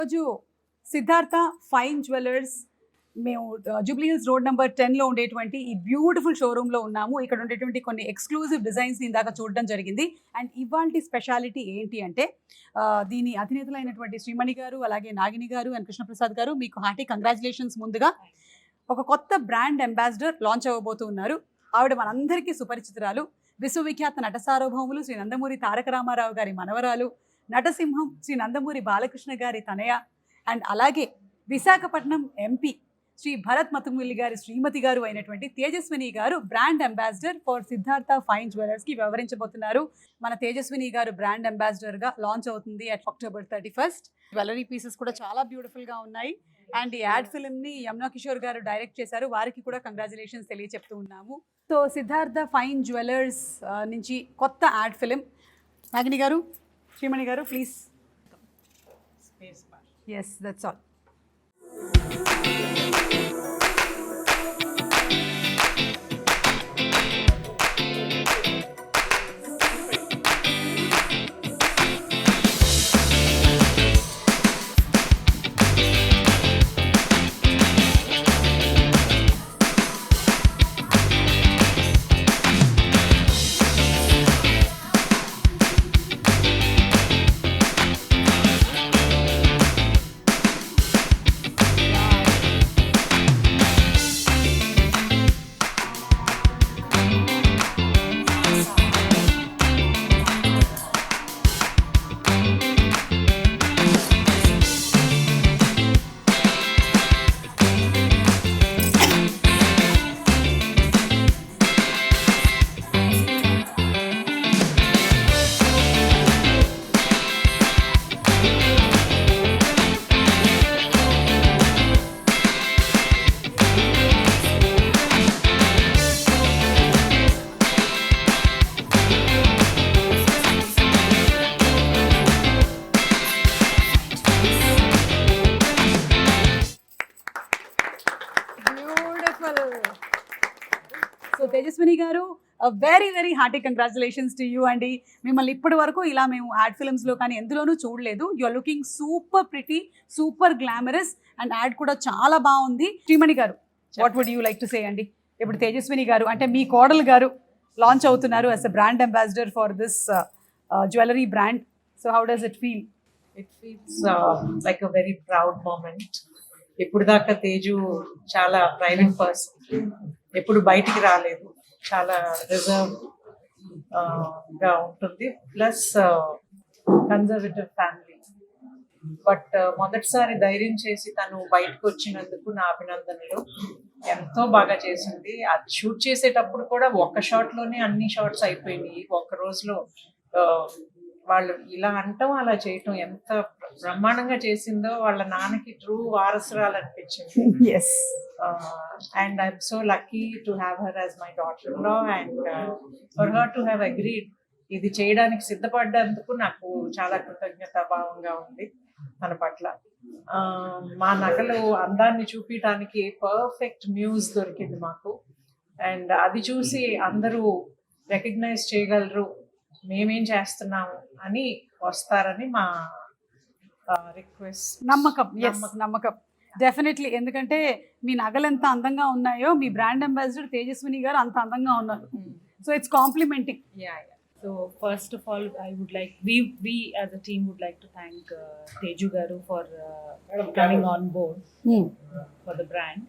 రోజు Siddhartha fine jewellers మేము Jubilee hills road number 10లో ఉండేటువంటి ఈ బ్యూటిఫుల్ షోరూంలో ఉన్నాము. ఇక్కడ ఉండేటువంటి కొన్ని ఎక్స్క్లూజివ్ డిజైన్స్ ఇందాక చూడడం జరిగింది. అండ్ ఇవాల్టి స్పెషాలిటీ ఏంటి అంటే దీని అధినేతలైనటువంటి శ్రీమణి గారు, అలాగే నాగిని గారు అండ్ కృష్ణప్రసాద్ గారు మీకు హార్టీ కంగ్రాచులేషన్స్. ముందుగా ఒక కొత్త బ్రాండ్ అంబాసిడర్ లాంచ్ అవ్వబోతూ ఉన్నారు. ఆవిడ మనందరికీ సుపరిచితురాలు, విశ్వవిఖ్యాత నట సార్వభౌములు శ్రీ నందమూరి తారక రామారావు గారి మనవరాలు, నటసింహం శ్రీ నందమూరి బాలకృష్ణ గారి తనయ, అండ్ అలాగే విశాఖపట్నం ఎంపీ శ్రీ భరత్ మతుమిల్లి గారి శ్రీమతి గారు అయినటువంటి తేజస్విని గారు brand ambassador for Siddhartha fine జ్యువెలర్స్కి వివరించబోతున్నారు. మన తేజస్విని గారు బ్రాండ్ అంబాసిడర్గా లాంచ్ అవుతుంది at October 31st. Jewellery pieces కూడా చాలా బ్యూటిఫుల్గా ఉన్నాయి. అండ్ ఈ యాడ్ ఫిల్మ్ని యమునా కిషోర్ గారు డైరెక్ట్ చేశారు. వారికి కూడా కంగ్రాచులేషన్స్ తెలియచెప్తూ ఉన్నాము. సో సిద్ధార్థ ఫైన్ జ్యువెలర్స్ నుంచి కొత్త యాడ్ ఫిల్మ్. నాగిని గారు, శ్రీమణి గారు, please. Yes, that's all. So Tejaswini గారు, very very hearty congratulations to you అండి. మిమ్మల్ని ఇప్పటి వరకు ఇలా మేము యాడ్ ఫిల్మ్స్లో కానీ ఎందులోనూ చూడలేదు. You are looking super pretty, super glamorous, and ad కూడా చాలా బాగుంది. శ్రీమణి గారు, what would you like to say అండి? ఇప్పుడు తేజస్విని గారు అంటే మీ కోడలు గారు లాంచ్ అవుతున్నారు as a brand ambassador for this jewellery brand. So how does it feel? It feels like a very proud moment. ఇప్పుడు దాకా తేజు చాలా ప్రైవేట్ పర్సన్, ఎప్పుడు బయటికి రాలేదు, చాలా రిజర్వ్ గా ఉంటుంది, ప్లస్ కన్జర్వేటివ్ ఫ్యామిలీ. బట్ మొదటిసారి ధైర్యం చేసి తను బయటకు వచ్చినందుకు నా అభినందనలు. ఎంతో బాగా చేసింది. అది షూట్ చేసేటప్పుడు కూడా ఒక్క షాట్ లోనే అన్ని షాట్స్ అయిపోయినాయి ఒక్క రోజులో. వాళ్ళు ఇలా అంటాం, అలా చేయటం ఎంత బ్రహ్మాండంగా చేసిందో. వాళ్ళ నాన్నకి ట్రూ వారసురాలు అనిపించింది. Yes, and I'm so lucky to have her as my daughter in law, and for her to have agreed ఇది చేయడానికి సిద్ధపడ్డందుకు నాకు చాలా కృతజ్ఞతాభావంగా ఉంది తన పట్ల. మా నగలు అందాన్ని చూపించడానికి పర్ఫెక్ట్ మ్యూజ్ దొరికింది మాకు, అండ్ అది చూసి అందరూ రికగ్నైజ్ చేయగలరు మేమేం చేస్తున్నాము అని వస్తారని మా రిక్వెస్ట్. నమ్మకం. నమ్మకం డెఫినెట్లీ. ఎందుకంటే మీ నగలు ఎంత అందంగా ఉన్నాయో మీ బ్రాండ్ అంబాసిడర్ తేజస్విని గారు అంత అందంగా ఉన్నారు. So it's complementing. So first of all, I would like we as a team would like to thank Teju Garu for coming on board for the brand.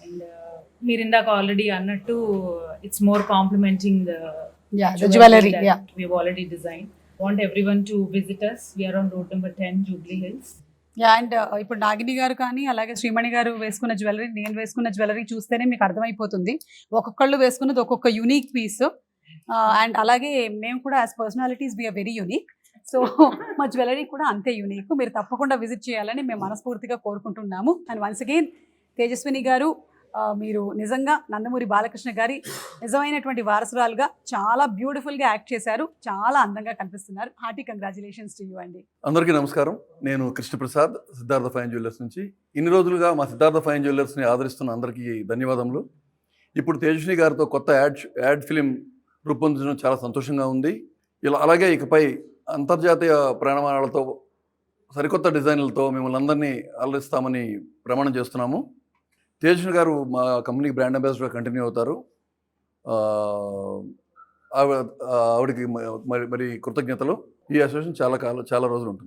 And Mirindaka already annattu, it's more complimenting the jewelry that we've already designed. Want everyone to visit us. We are on road number 10, Jubilee Hills. And ఇప్పుడు నాగిని గారు కానీ అలాగే శ్రీమణి గారు వేసుకున్న jewellery, నేను వేసుకున్న jewellery చూస్తేనే మీకు అర్థమైపోతుంది. ఒక్కొక్కళ్ళు వేసుకున్నది ఒక్కొక్క యూనిక్ పీస్. అండ్ అలాగే మేము కూడా as personalities we are very unique. So మా జ్యువెలరీ కూడా అంతే యూనిక్. మీరు తప్పకుండా విజిట్ చేయాలని మేము మనస్ఫూర్తిగా కోరుకుంటున్నాము. అండ్ వన్స్ అగైన్ తేజస్విని గారు, మీరు నిజంగా నందమూరి బాలకృష్ణ గారి నిజమైనటువంటి వారసురాలుగా చాలా బ్యూటిఫుల్గా యాక్ట్ చేశారు. చాలా అందంగా కనిపిస్తున్నారు. హార్టీ కంగ్రాచులేషన్స్ టు యూ అండి. అందరికీ నమస్కారం. నేను కృష్ణప్రసాద్, సిద్ధార్థ ఫైన్ జ్యువెలర్స్ నుంచి. ఇన్ని రోజులుగా మా సిద్ధార్థ ఫైన్ జ్యువెలర్స్ని ఆదరిస్తున్న అందరికీ ధన్యవాదములు. ఇప్పుడు తేజస్విని గారితో కొత్త యాడ్ ఫిలిం రూపొందించడం చాలా సంతోషంగా ఉంది. ఇలా అలాగే ఇకపై అంతర్జాతీయ ప్రమాణాలతో సరికొత్త డిజైన్లతో మిమ్మల్ని అందరినీ అలరిస్తామని ప్రమాణం చేస్తున్నాము. తేజస్విని గారు మా కంపెనీకి బ్రాండ్ అంబాసిడర్గా కంటిన్యూ అవుతారు. ఆవిడకి మరి కృతజ్ఞతలు. ఈ అసోసియేషన్ చాలా రోజులు ఉంటుంది.